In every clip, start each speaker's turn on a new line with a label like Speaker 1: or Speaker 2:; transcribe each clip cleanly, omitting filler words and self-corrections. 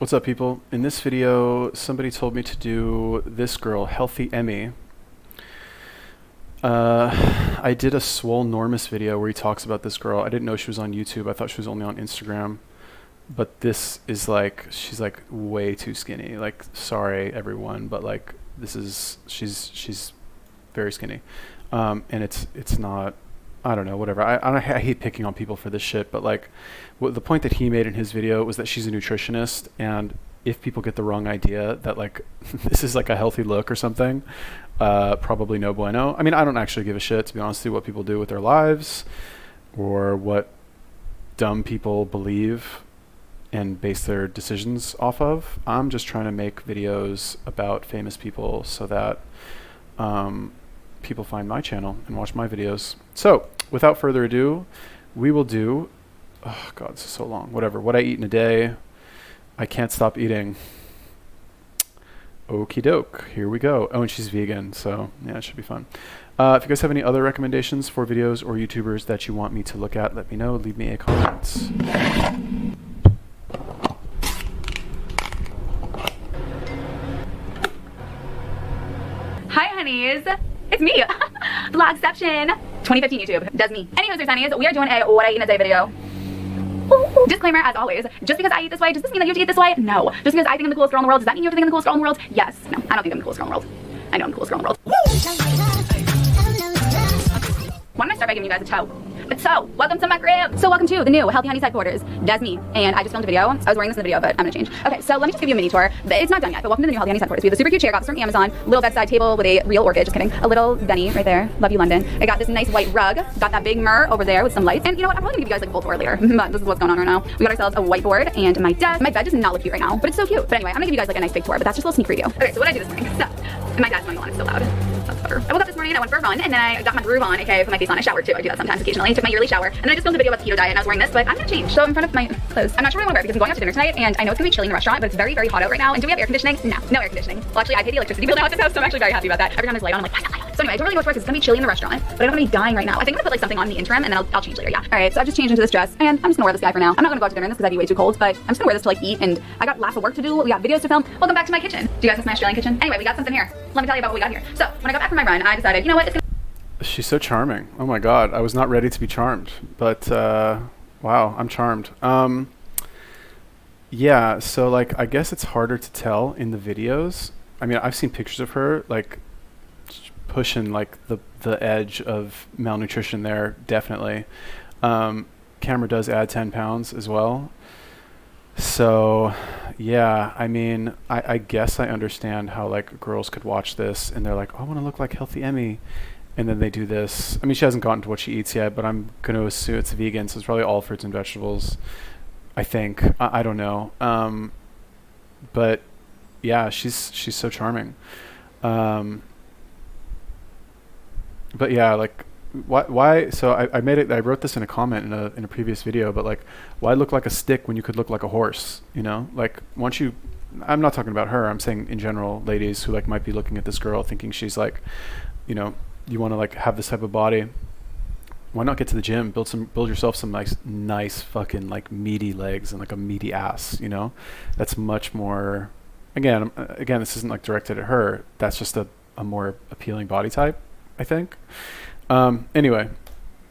Speaker 1: What's up, people? In this video, somebody told me to do this girl, Healthy Emmie. I did a Swolenormous video where he talks about this girl. I didn't know she was on YouTube. I thought she was only on Instagram. But this is like, she's like way too skinny. Like, sorry everyone, but like she's very skinny. And it's not, I don't know, whatever. I hate picking on people for this shit, but like the point that he made in his video was that she's a nutritionist, and if people get the wrong idea that like this is like a healthy look or something, probably no bueno. I mean, I don't actually give a shit, to be honest with you, what people do with their lives or what dumb people believe and base their decisions off of. I'm just trying to make videos about famous people so that people find my channel and watch my videos. So without further ado, we will do, oh god, this is so long, whatever, what I eat in a day. I can't stop eating. Okie doke, here we go. Oh, and she's vegan, so yeah, it should be fun. If you guys have any other recommendations for videos or YouTubers that you want me to look at, let me know. Leave me a comment.
Speaker 2: Hi honeys, it's me, Vlogception, 2015 YouTube, does me. Anyways, there's honeys, we are doing a what I eat in a day video. Disclaimer, as always, just because I eat this way, does this mean that you have to eat this way? No. Just because I think I'm the coolest girl in the world, does that mean you have to think I'm the coolest girl in the world? Yes. No, I don't think I'm the coolest girl in the world. I know I'm the coolest girl in the world. Why don't I start by giving you guys a toe? So, welcome to my crib. So welcome to the new Healthy Honey's headquarters. That's me. And I just filmed a video. I was wearing this in the video, but I'm gonna change. Okay, so let me just give you a mini tour. It's not done yet, but welcome to the new Healthy Honey's headquarters. We have a super cute chair, got this from Amazon, little bedside table with a real orchid, just kidding. A little Benny right there. Love you, London. I got this nice white rug, got that big mirror over there with some lights. And you know what? I'm probably gonna give you guys like a full tour later, but this is what's going on right now. We got ourselves a whiteboard and my desk. My bed does not look cute right now, but it's so cute. But anyway, I'm gonna give you guys like a nice big tour, but that's just a little sneak preview. Okay, so what I do this morning. So, my dad's going on, it's so loud. I woke up this morning and I went for a run, and then I got my groove on, aka put my face on. I showered too. I do that sometimes occasionally. I took my yearly shower, and I just filmed a video about the keto diet, and I was wearing this, but I'm gonna change. So in front of my clothes, I'm not sure what I want to wear because I'm going out to dinner tonight, and I know it's gonna be chilly in the restaurant, but it's very, very hot out right now. And do we have air conditioning? No air conditioning. Well, actually, I pay the electricity bill now at this house, so I'm actually very happy about that. Every time there's light on, I'm like, why not light on? So anyway, I don't really know what to wear because it's gonna be chilly in the restaurant, but I don't want to be dying right now. I think I'm gonna put like something on in the interim, and then I'll change later. Yeah. All right. So I've just changed into this dress, and I'm just gonna wear this guy for now. I'm not gonna go out to dinner in this because I'd be way too cold, but I'm just gonna wear this to like eat, and I got lots of work to do. We got videos to film. Welcome back to my kitchen. Do you guys miss my Australian kitchen? Anyway, we got something here. Let me tell you about what we got here. So when I got back from my run, I decided, you know what? It's gonna
Speaker 1: She's so charming. Oh my god, I was not ready to be charmed, but wow, I'm charmed. Yeah, so like I guess it's harder to tell in the videos. I mean, I've seen pictures of her like pushing like the edge of malnutrition there, definitely. Camera does add 10 pounds as well. So yeah, I mean, I guess I understand how like girls could watch this and they're like, oh, I want to look like Healthy Emmie. And then they do this. I mean, she hasn't gotten to what she eats yet, but I'm going to assume it's vegan, so it's probably all fruits and vegetables, I think. I don't know. But yeah, she's so charming. But yeah, like why so I made it, I wrote this in a comment in a previous video, but like why look like a stick when you could look like a horse, you know? Like once you, I'm not talking about her, I'm saying in general, ladies who like might be looking at this girl thinking she's like, you know, you want to like have this type of body, why not get to the gym, build yourself some nice fucking like meaty legs and like a meaty ass, you know? That's much more, again this isn't like directed at her, that's just a more appealing body type, I think. Anyway,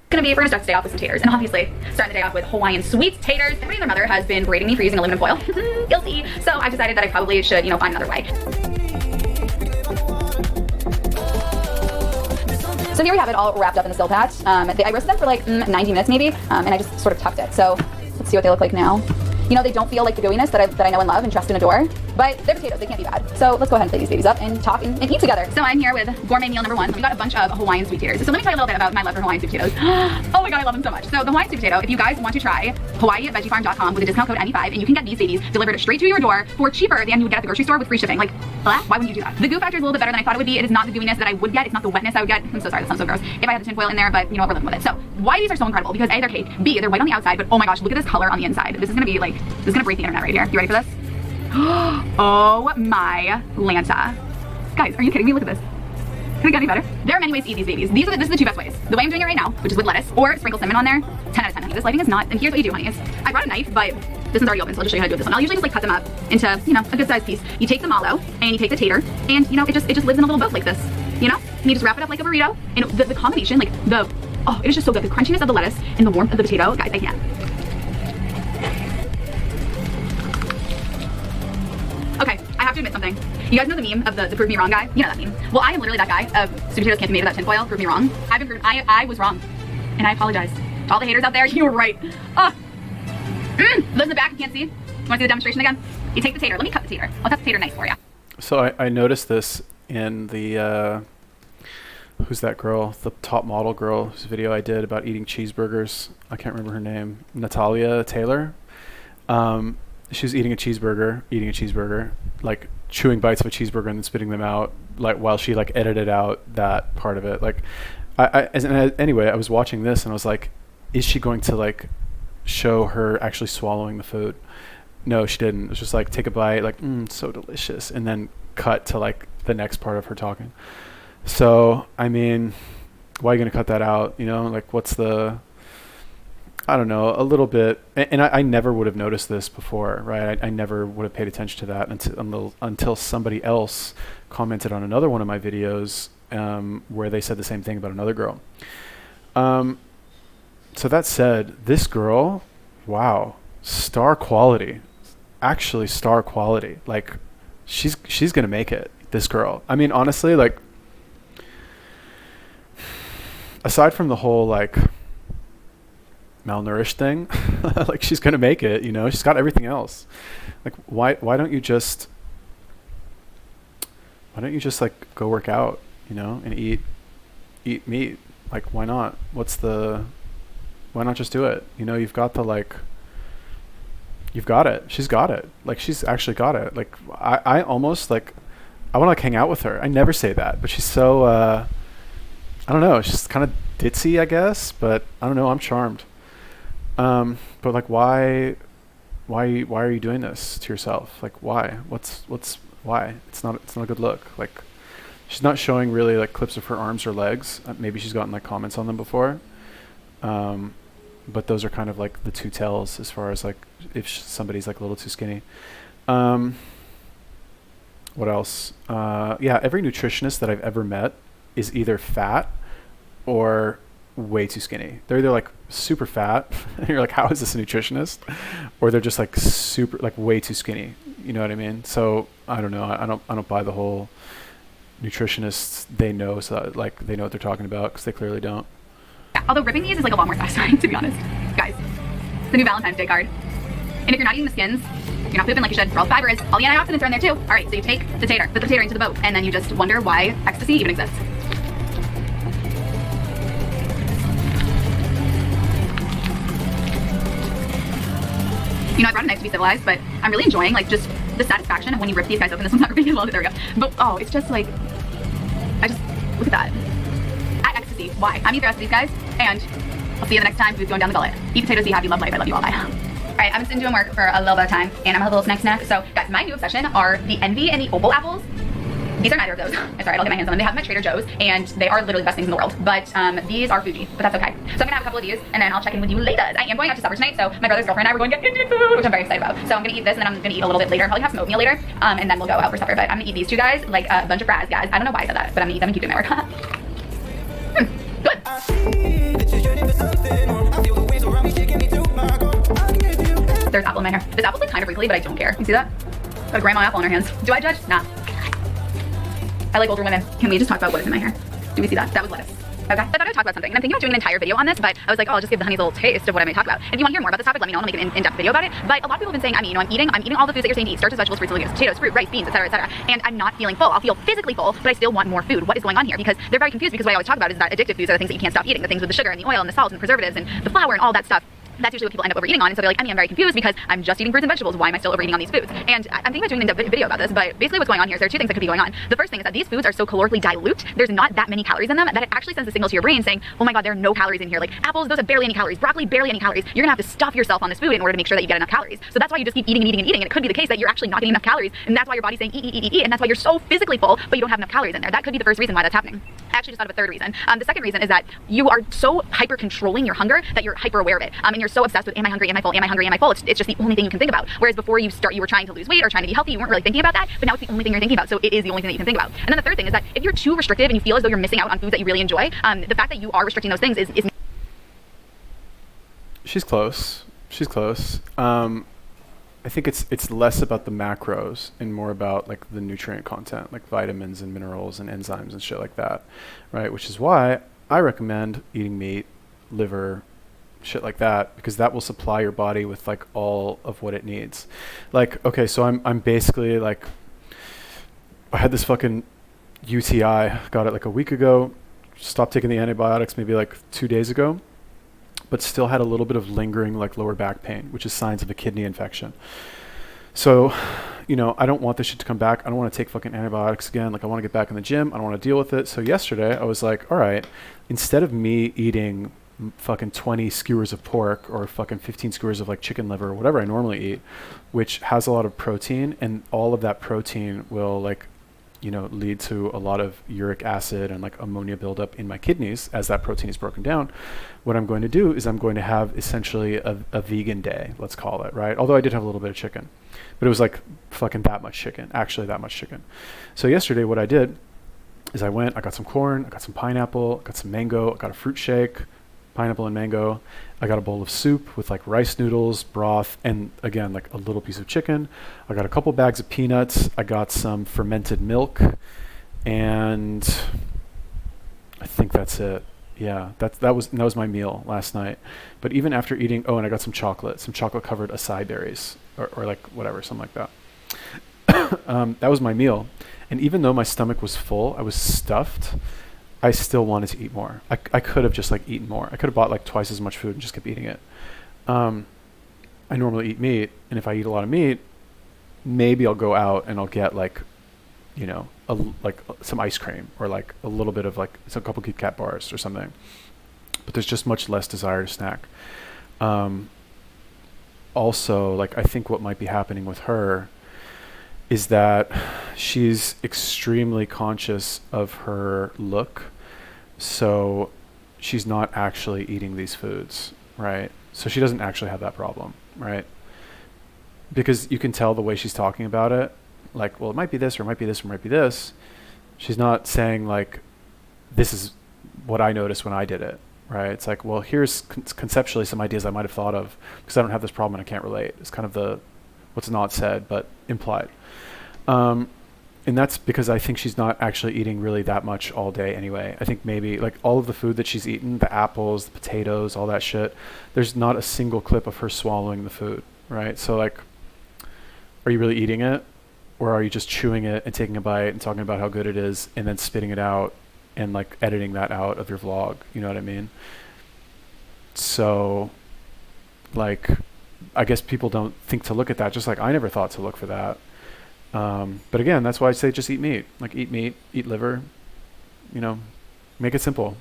Speaker 2: gonna be, we're gonna start the day off with some taters, and obviously starting the day off with Hawaiian sweet taters. Everybody and their mother has been berating me for using aluminum foil. Guilty. So I decided that I probably should, you know, find another way. So here we have it all wrapped up in the Sil Patch. I roasted them for like 90 minutes maybe, and I just sort of tucked it. So let's see what they look like now. You know, they don't feel like the gooiness that I know and love and trust and adore, but they're potatoes, they can't be bad. So let's go ahead and plate these babies up and talk and eat together. So I'm here with gourmet meal number 1. We got a bunch of Hawaiian sweet taters. So let me tell you a little bit about my love for Hawaiian sweet potatoes. Oh my god, I love them so much. So the Hawaiian sweet potato, if you guys want to try, HawaiiVeggieFarm.com with a discount code Emmie5, and you can get these babies delivered straight to your door for cheaper than you would get at the grocery store with free shipping. Like, why wouldn't you do that? The goo factor is a little bit better than I thought it would be. It is not the gooiness that I would get. It's not the wetness I would get. I'm so sorry, that sounds so gross. If I had the tinfoil in there, but you know what, we're living with it. So why these are so incredible? Because A, they're cake. B, they're white on the outside, but oh my gosh, look at this color on the inside. This is gonna be like, this is gonna break the internet right here. You ready for this? Oh my Lanta. Guys, are you kidding me? Look at this. Can it get any better? There are many ways to eat these babies. This is the 2 best ways. The way I'm doing it right now, which is with lettuce, or sprinkle cinnamon on there. 10 out of 10, honey. This lighting is not, and here's what you do, honey. I brought a knife, but This one's already open, so I'll just show you how to do this one. I'll usually just like cut them up into, you know, a good sized piece. You take the mallow and you take the tater, and you know, it just lives in a little boat like this, you know? And you just wrap it up like a burrito, and the combination, like it is just so good. The crunchiness of the lettuce and the warmth of the potato, guys, I can't. Okay, I have to admit something. You guys know the meme of the prove me wrong guy? You know that meme. Well, I am literally that guy of sweet potatoes can't be made of that tinfoil, prove me wrong. I've been proven, I was wrong. And I apologize. To all the haters out there, you were right. Those in the back, you can't see. Wanna see the demonstration again? You take the tater, let me cut the tater. I'll cut the tater nice for you.
Speaker 1: So I noticed this in the, who's that girl? The top model girl whose video I did about eating cheeseburgers. I can't remember her name. Natalia Taylor. She was eating a cheeseburger, like chewing bites of a cheeseburger and then spitting them out, like while she like edited out that part of it. Like, anyway, I was watching this and I was like, is she going to like show her actually swallowing the food? No, she didn't. It was just like take a bite, like so delicious, and then cut to like the next part of her talking. So I mean, why are you gonna cut that out? You know, like what's the, I don't know, a little bit. And I never would have noticed this before, right? I never would have paid attention to that until somebody else commented on another one of my videos where they said the same thing about another girl. So that said, this girl, wow, star quality, actually star quality. Like she's gonna make it, this girl. I mean, honestly, like aside from the whole like malnourished thing, like she's gonna make it, you know. She's got everything else. Like why don't you just like go work out, you know, and eat meat? Like why not? Why not just do it? You know, you've got it. She's got it. Like she's actually got it. Like I almost like I want to like hang out with her. I never say that, but she's so I don't know, she's kind of ditzy, I guess, but I don't know, I'm charmed. But like why are you doing this to yourself? Like why? Why? It's not a good look. Like she's not showing really like clips of her arms or legs. Maybe she's gotten like comments on them before. But those are kind of like the two tells as far as like if somebody's like a little too skinny. What else? Yeah, every nutritionist that I've ever met is either fat or way too skinny. They're either like super fat and you're like, how is this a nutritionist? Or they're just like super like way too skinny. You know what I mean? So I don't know. I don't buy the whole nutritionists, they know, so like they know what they're talking about, because they clearly don't.
Speaker 2: Yeah, although ripping these is like a lot more satisfying, to be honest. Guys, the new Valentine's Day card. And if you're not eating the skins, you're not pooping like you should, raw fiber is, all the antioxidants are in there too. All right, so you take the tater, put the potato into the boat, and then you just wonder why ecstasy even exists. You know, I brought a knife to be civilized, but I'm really enjoying like just the satisfaction of when you rip these guys open. This one's not ripping as well, there we go. But oh, it's just like, look at that. Ecstasy, why? I'm eating the rest of these guys, and I'll see you the next time. Food's going down the gullet. Eat potatoes, be happy, love life. I love you all, bye. Alright, I've been doing work for a little bit of time, and I'm gonna have a little snack. So guys, my new obsession are the Envy and the Opal apples. These are neither of those. I'm sorry, I don't get my hands on them. They have them at Trader Joe's, and they are literally the best things in the world. But these are Fuji, but that's okay. So I'm gonna have a couple of these, and then I'll check in with you later. I am going out to supper tonight, so my brother's girlfriend and I were going to get Indian food, which I'm very excited about. So I'm gonna eat this, and then I'm gonna eat a little bit later. Probably have some oatmeal later, and then we'll go out for supper. But I'm gonna eat these two guys like a bunch of fries, guys. I don't know why I said that, but I'm gonna eat them and keep doing my work. Good. There's apple in my hair. This apple's like kind of wrinkly, but I don't care. You see that? Got a grandma apple in her hands. Do I judge? Nah. I like older women. Can we just talk about what is in my hair? Do we see that? That was lettuce. Okay. I thought I'd talk about something, and I'm thinking about doing an entire video on this, but I was like, oh, I'll just give the honeys a little taste of what I may talk about. And if you want to hear more about this topic, let me know. I'll make an in-depth video about it. But a lot of people have been saying, I'm eating all the foods that you're saying to eat: starches, vegetables, fruits, and legumes, potatoes, fruit, rice, beans, etc., etc. And I'm not feeling full. I'll feel physically full, but I still want more food. What is going on here? Because they're very confused, because what I always talk about is that addictive foods are the things that you can't stop eating, the things with the sugar and the oil and the salt and the preservatives and the flour and all that stuff. That's usually what people end up overeating on, and so they're like, I mean, I'm very confused because I'm just eating fruits and vegetables. Why am I still overeating on these foods? And I'm thinking about doing a video about this, but basically what's going on here is there are two things that could be going on. The first thing is that these foods are so calorically dilute, there's not that many calories in them, that it actually sends a signal to your brain saying, oh my god, there are no calories in here. Like apples, those have barely any calories. Broccoli, barely any calories. You're gonna have to stuff yourself on this food in order to make sure that you get enough calories. So that's why you just keep eating and eating and eating, and it could be the case that you're actually not getting enough calories, and that's why your body's saying eat, eat, eat, eat, eat, and that's why you're so physically full, but you don't have enough calories in there. That could be the first reason why that's happening. I actually just thought of a third reason. The second reason is that you are so hyper controlling your hunger that you're hyper aware of it, and you're so obsessed with, am I hungry, am I full, am I hungry, am I full? It's just the only thing you can think about. Whereas before you were trying to lose weight or trying to be healthy, you weren't really thinking about that, but now it's the only thing you're thinking about, so it is the only thing that you can think about. And then the third thing is that if you're too restrictive and you feel as though you're missing out on foods that you really enjoy, the fact that you are restricting those things is
Speaker 1: She's close. She's close. I think it's less about the macros and more about like the nutrient content, like vitamins and minerals and enzymes and shit like that, right? Which is why I recommend eating meat, liver, shit like that, because that will supply your body with like all of what it needs. Like, okay, so I'm basically like, I had this fucking UTI, got it like a week ago, stopped taking the antibiotics maybe like 2 days ago, but still had a little bit of lingering like lower back pain, which is signs of a kidney infection. So, you know, I don't want this shit to come back. I don't want to take fucking antibiotics again. Like, I want to get back in the gym. I don't want to deal with it. So yesterday I was like, all right, instead of me eating fucking 20 skewers of pork or fucking 15 skewers of like chicken liver or whatever I normally eat, which has a lot of protein, and all of that protein will like, you know, lead to a lot of uric acid and like ammonia buildup in my kidneys as that protein is broken down. What I'm going to do is I'm going to have essentially a vegan day, let's call it, right? Although I did have a little bit of chicken, but it was like fucking that much chicken, actually that much chicken. So yesterday what I did is I got some corn, I got some pineapple, I got some mango, I got a fruit shake, pineapple and mango. I got a bowl of soup with like rice noodles, broth, and again, like a little piece of chicken. I got a couple bags of peanuts. I got some fermented milk, and I think that's it. Yeah, that was my meal last night. But even after eating, and I got some chocolate covered acai berries or like whatever, something like that. That was my meal. And even though my stomach was full, I was stuffed, I still wanted to eat more. I could have just like eaten more. I could have bought like twice as much food and just kept eating it. I normally eat meat, and if I eat a lot of meat, maybe I'll go out and I'll get like, you know, some ice cream or like a little bit of like a couple Kit Kat bars or something. But there's just much less desire to snack. Also, like I think what might be happening with her is that she's extremely conscious of her look. So she's not actually eating these foods, right? So she doesn't actually have that problem, right? Because you can tell the way she's talking about it, like, well, it might be this or it might be this or it might be this. She's not saying like, this is what I noticed when I did it, right? It's like, well, here's conceptually some ideas I might have thought of because I don't have this problem and I can't relate. It's kind of what's not said, but implied. And that's because I think she's not actually eating really that much all day anyway. I think maybe like all of the food that she's eaten, the apples, the potatoes, all that shit, there's not a single clip of her swallowing the food, right? So like, are you really eating it? Or are you just chewing it and taking a bite and talking about how good it is and then spitting it out and like editing that out of your vlog? You know what I mean? So like, I guess people don't think to look at that, just like I never thought to look for that. But again, that's why I say just eat meat. Like eat meat, eat liver, you know, make it simple.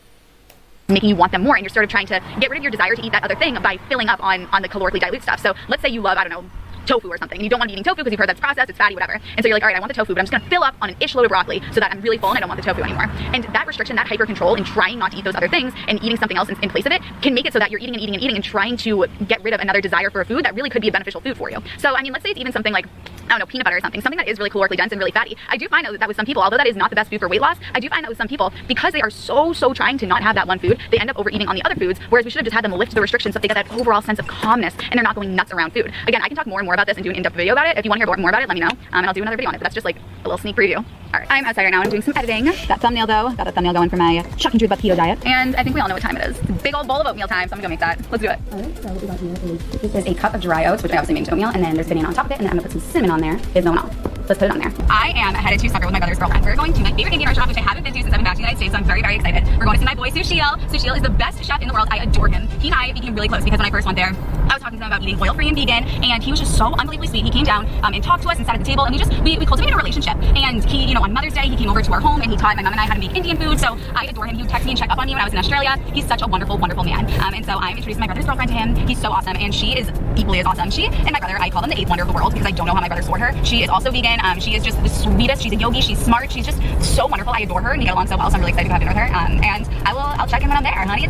Speaker 2: Making you want them more, and you're sort of trying to get rid of your desire to eat that other thing by filling up on the calorically dilute stuff. So let's say you love, I don't know, tofu or something, and you don't want to be eating tofu because you've heard that's processed, it's fatty, whatever. And so you're like, all right, I want the tofu, but I'm just going to fill up on an ish load of broccoli so that I'm really full and I don't want the tofu anymore. And that restriction, that hyper control and trying not to eat those other things and eating something else in place of it can make it so that you're eating and eating and eating and trying to get rid of another desire for a food that really could be a beneficial food for you. So I mean, let's say it's even something like, I don't know, peanut butter or something that is really calorically dense and really fatty. I do find that with some people, although that is not the best food for weight loss, I do find that with some people, because they are so trying to not have that one food, they end up overeating on the other foods, whereas we should have just had them lift the restrictions so they get that overall sense of calmness and they're not going nuts around food. Again, I can talk more and more about this and do an in-depth video about it. If you want to hear more about it, let me know, and I'll do another video on it, but that's just like a little sneak preview. All right, I'm outside right now and I'm doing some editing. That thumbnail though, got a thumbnail going for my Chuck and Drew keto diet, and I think we all know what time it is. It's a big old bowl of oatmeal time, so I'm gonna go make that. Let's do it. All right, so what we got here is a cup of dry oats, which I obviously made into oatmeal, and then there's banana on top of it, and then I'm gonna put some cinnamon on there. Is no one else. Let's put it on there. I am headed to supper with my brother's girlfriend. We're going to my favorite Indian restaurant, which I haven't been to since I've been back to the United States, so I'm very excited. We're going to see my boy Sushil. Sushil is the best chef in the world. I adore him. He and I became really close because when I first went there, I was talking to him about eating oil-free and vegan, and he was just so unbelievably sweet. He came down and talked to us and sat at the table, and we cultivated a relationship. And he, you know, on Mother's Day, he came over to our home and he taught my mom and I how to make Indian food. So I adore him. He would text me and check up on me when I was in Australia. He's such a wonderful man. And so I'm introducing my brother's girlfriend to him. He's so awesome, and she is equally as awesome. She and my brother, I call them the eighth wonder of the world because I don't know how my brother scored her. She is also vegan. She is just the sweetest. She's a yogi. She's smart. She's just so wonderful. I adore her, and we get along so well. So I'm really excited to have dinner with her. And I'll check in when I'm there, honey.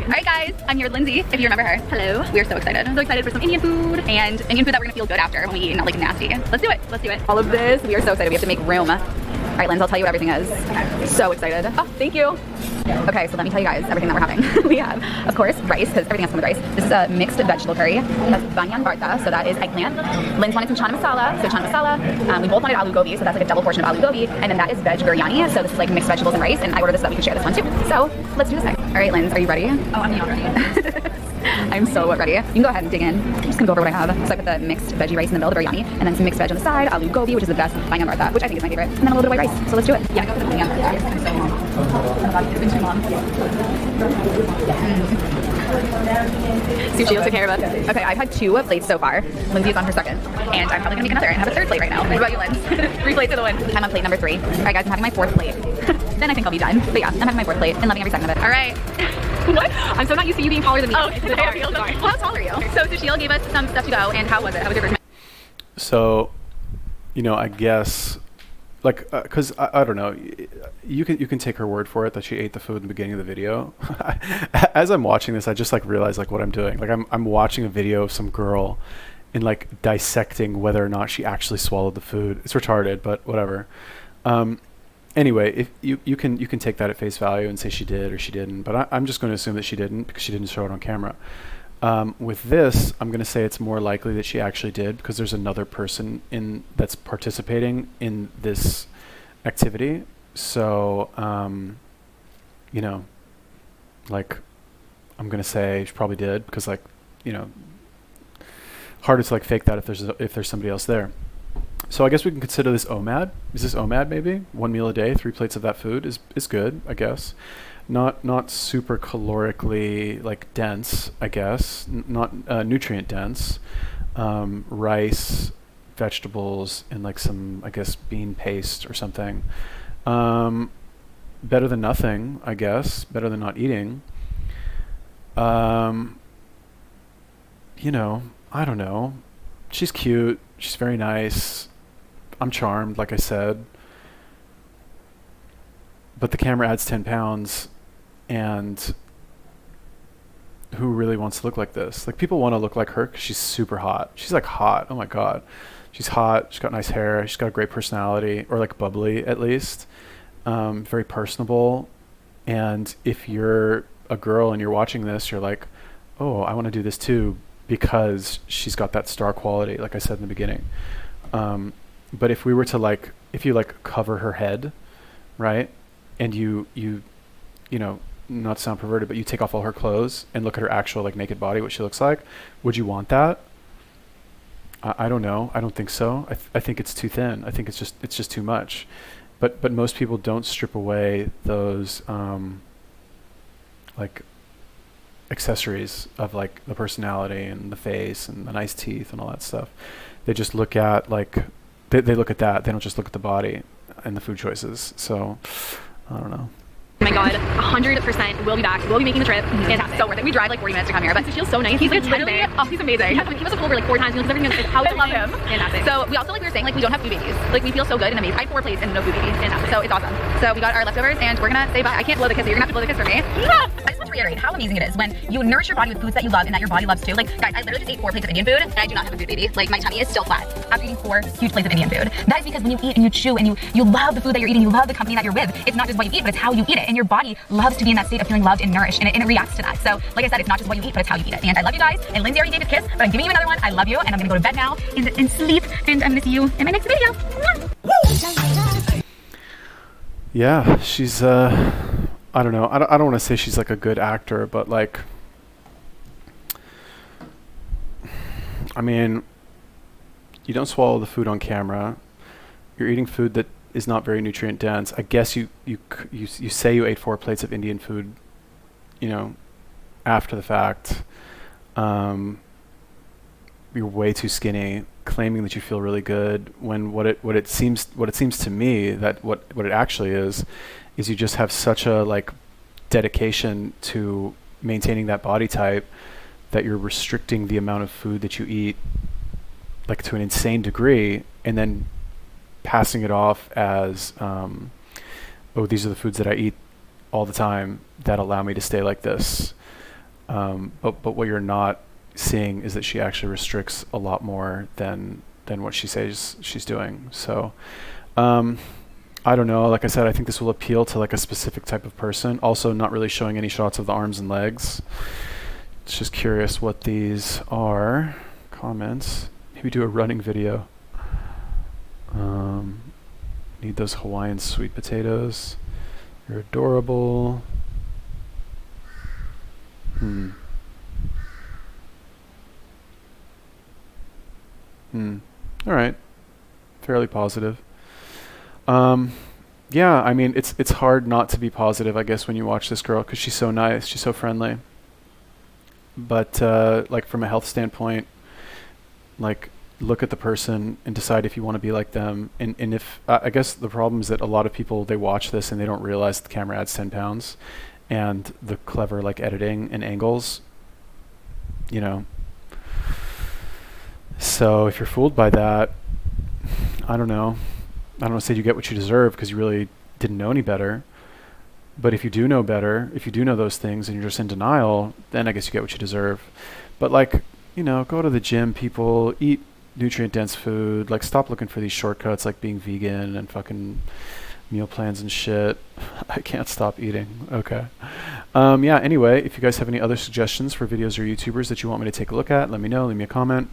Speaker 2: right, guys, I'm here with Lindsay, if you remember her. Hello. We are so excited. I'm so excited for some Indian food and Indian food that we're gonna feel good after when we eat, not like nasty. Let's do it. Let's do it. All of this, we are so excited. We have to make room. All right, Linz, I'll tell you what everything is. So excited. Oh, thank you. Okay, so let me tell you guys everything that we're having. We have, of course, rice, because everything has to come with rice. This is a mixed vegetable curry. That's banyan bharta, so that is eggplant. Linz wanted some chana masala, so chana masala. We both wanted aloo gobi, so that's like a double portion of aloo gobi. And then that is veg biryani, so this is like mixed vegetables and rice. And I ordered this so that we can share this one too. So let's do this thing. All right, Linz, are you ready?
Speaker 3: Oh, I'm not ready.
Speaker 2: I'm so ready. You can go ahead and dig in. I'm just gonna go over what I have. So I put the mixed veggie rice in the middle, the biryani, and then some mixed veg on the side, aloo gobi, which is the best, banyan bharta, which I think is my favorite, and then a little bit of white rice. So let's do it.
Speaker 3: Yeah, go for the banyan bharta. It's been so long. It's been too long.
Speaker 2: Sushi, let's take care of it. Okay, I've had 2 plates so far. Lindsay is on her second, and I'm probably gonna make another and have a 3rd plate right now. What about you, Linz? 3 plates to the win. I'm on plate number 3. All right, guys, I'm having my 4th plate. Then I think I'll be done. But yeah, I'm having my 4th plate and loving every second of it. All right. What? I'm so not used to you being taller than me. Oh, sorry. How tall are you? So Sushil gave us some stuff to go, and how was it? How was your first?
Speaker 1: So, you know, I guess, like, because I don't know, you can take her word for it that she ate the food in the beginning of the video. As I'm watching this, I just like realize like what I'm doing. Like I'm watching a video of some girl and like dissecting whether or not she actually swallowed the food. It's retarded, but whatever. Anyway, if you can take that at face value and say she did or she didn't, but I'm just going to assume that she didn't because she didn't show it on camera. With this, I'm going to say it's more likely that she actually did because there's another person that's participating in this activity. So, you know, like I'm going to say she probably did because, like, you know, harder to like fake that if there's somebody else there. So I guess we can consider this OMAD. Is this OMAD maybe? 1 meal a day, 3 plates of that food is good, I guess. Not super calorically like dense, I guess. Not nutrient dense. Rice, vegetables, and like some, I guess, bean paste or something. Better than nothing, I guess. Better than not eating. You know, I don't know. She's cute. She's very nice. I'm charmed, like I said. But the camera adds 10 pounds, and who really wants to look like this? Like, people want to look like her because she's super hot. She's like hot. Oh my God. She's hot. She's got nice hair. She's got a great personality, or like bubbly at least. Very personable. And if you're a girl and you're watching this, you're like, oh, I want to do this too, because she's got that star quality, like I said in the beginning. But if we were to like, if you like cover her head, right? And you know, not to sound perverted, but you take off all her clothes and look at her actual like naked body, what she looks like, would you want that? I don't know. I don't think so. I think it's too thin. I think it's just too much. But most people don't strip away those like accessories of like the personality and the face and the nice teeth and all that stuff. They just look at like they look at that. They don't just look at the body and the food choices. So I don't know.
Speaker 2: Oh my God, 100% we'll be back. We'll be making the trip. It's so worth it. We drive like 40 minutes to come here, but
Speaker 3: He feels so nice.
Speaker 2: he's like literally, oh, he's amazing. He must have pulled over like 4 times because everything is how to love him.
Speaker 3: Fantastic.
Speaker 2: So we also, like we were saying, like we don't have food babies. Like we feel so good and amazing. I had 4 plates and no food babies.
Speaker 3: Fantastic.
Speaker 2: So it's awesome. So we got our leftovers and we're gonna say bye. I can't blow the kiss, so you're gonna have to blow the kiss for me. I just want to reiterate how amazing it is when you nourish your body with foods that you love and that your body loves too. Like guys, I literally just ate 4 plates of Indian food and I do not have a food baby. Like my tummy is still flat after eating 4 huge plates of Indian food. That is because when you eat and you chew and you love the food that you're eating, you love the company that you're with. It's not just what you eat, but it's how you eat it. And your body loves to be in that state of feeling loved and nourished, and it reacts to that. So like I said, it's not just what you eat, but it's how you eat it. And I love you guys, and Lindsay already gave a kiss, but I'm giving you another one. I love you, and I'm gonna go to bed now and sleep, and I'm gonna see you in my next video.
Speaker 1: Yeah, she's I don't know. I don't want to say she's like a good actor, but like, I mean, you don't swallow the food on camera. You're eating food that is not very nutrient dense. I guess you say you ate 4 plates of Indian food, you know, after the fact. You're way too skinny, claiming that you feel really good when what it seems to me that what it actually is you just have such a like dedication to maintaining that body type that you're restricting the amount of food that you eat like to an insane degree, and then passing it off as oh, these are the foods that I eat all the time that allow me to stay like this. But what you're not seeing is that she actually restricts a lot more than what she says she's doing. So I don't know. Like I said, I think this will appeal to like a specific type of person. Also, not really showing any shots of the arms and legs. It's just curious what these are. Comments. Maybe do a running video. Need those Hawaiian sweet potatoes. You're adorable. All right. Fairly positive. Yeah, I mean, it's hard not to be positive, I guess, when you watch this girl, because she's so nice, she's so friendly. But like from a health standpoint, like look at the person and decide if you want to be like them. And if I guess the problem is that a lot of people, they watch this and they don't realize the camera adds 10 pounds, and the clever like editing and angles, you know. So if you're fooled by that, I don't know. I don't want to say you get what you deserve, because you really didn't know any better. But if you do know better, if you do know those things and you're just in denial, then I guess you get what you deserve. But like, you know, go to the gym, people, eat nutrient-dense food. Like, stop looking for these shortcuts like being vegan and fucking meal plans and shit. I can't stop eating. Okay. Yeah, anyway, if you guys have any other suggestions for videos or YouTubers that you want me to take a look at, let me know. Leave me a comment.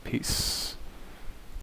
Speaker 1: Peace.